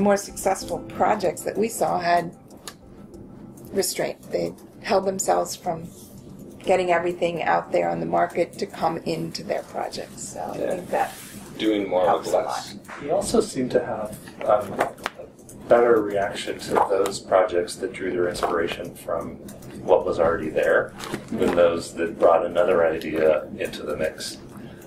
more successful projects that we saw had restraint. They held themselves from getting everything out there on the market to come into their projects. So I think that doing more helps with a less. lot. We also seem to have a better reaction to those projects that drew their inspiration from what was already there than those that brought another idea into the mix.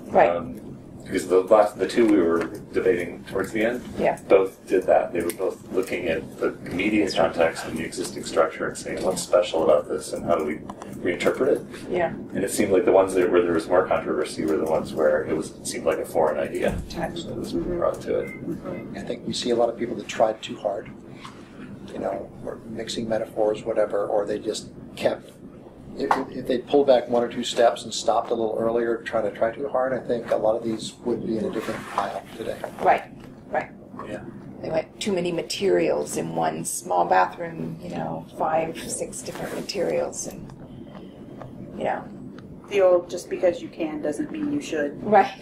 Right. Because the two we were debating towards the end, Yeah. both did that. They were both looking at the immediate context and the existing structure and saying, what's special about this and how do we reinterpret it? Yeah. And it seemed like the ones where there was more controversy were the ones where it seemed like a foreign idea. So it was brought to it. I think we see a lot of people that tried too hard, or mixing metaphors, whatever, or they just kept. If they pulled back one or two steps and stopped a little earlier, trying to try too hard, I think a lot of these would be in a different pile today. Right. Yeah. They went too many materials in one small bathroom, 5, 6 different materials, and, The old, just because you can doesn't mean you should. Right.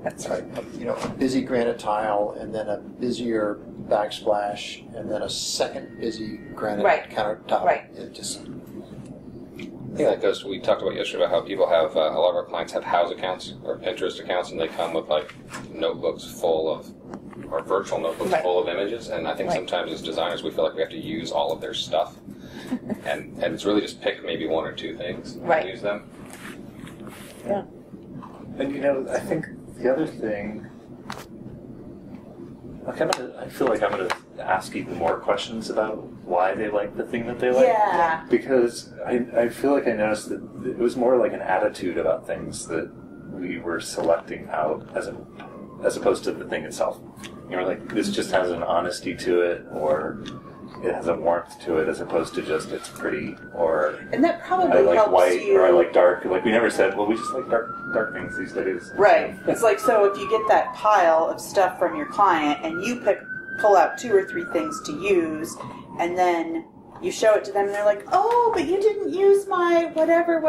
That's right. A busy granite tile, and then a busier backsplash, and then a second busy granite countertop. Right. It just... Yeah, that goes. We talked about yesterday about how people have a lot of our clients have house accounts or Pinterest accounts, and they come with like notebooks full of, or virtual notebooks full of images. And I think sometimes as designers we feel like we have to use all of their stuff, and it's really just pick maybe one or two things and use them. Yeah. And I think the other thing, I feel like I'm going to ask even more questions about why they like the thing that they like. Yeah. Because I feel like I noticed that it was more like an attitude about things that we were selecting out as opposed to the thing itself. Like this just has an honesty to it, or it has a warmth to it, as opposed to just it's pretty, or And that probably I like helps white, you. or I like dark. Like we never said, well, we just like dark things these days. Right. It's like, so if you get that pile of stuff from your client and you pull out 2 or 3 things to use, and then you show it to them and they're like, oh, but you didn't use my whatever.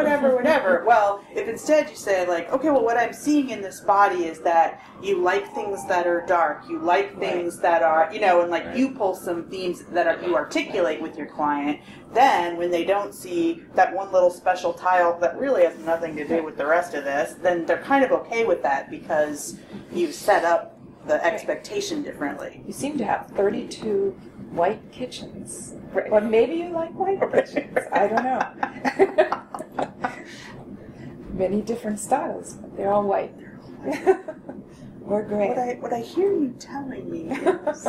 Well, if instead you say like, okay, well what I'm seeing in this body is that you like things that are dark, you like things that are, and like you pull some themes that you articulate with your client, then when they don't see that one little special tile that really has nothing to do with the rest of this, then they're kind of okay with that because you set up the expectation differently. You seem to have 32 white kitchens. Or maybe you like white kitchens. I don't know. Many different styles, but they're all white. Or gray. What I hear you telling me is...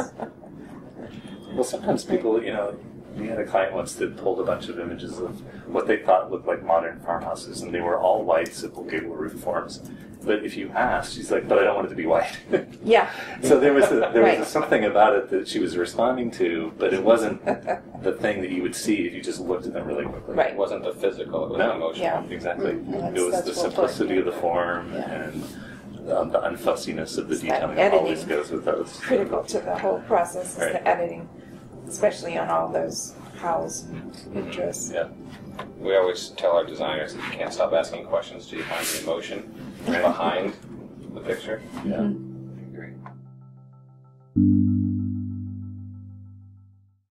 Well, sometimes people, we had a client once that pulled a bunch of images of what they thought looked like modern farmhouses, and they were all white, simple gable roof forms. But if you asked, she's like, but I don't want it to be white. Yeah. So there was something about it that she was responding to, but it wasn't the thing that you would see if you just looked at them really quickly. Right. It wasn't the physical; it was the emotional. Yeah. Exactly. Mm-hmm. It was the That's simplicity of the form and the unfussiness of the detailing that editing always goes with those. Critical to the whole process is the editing, especially on all those hows and Pinterest. Yeah. We always tell our designers that you can't stop asking questions till you find the emotion behind the picture. Yeah. Mm-hmm.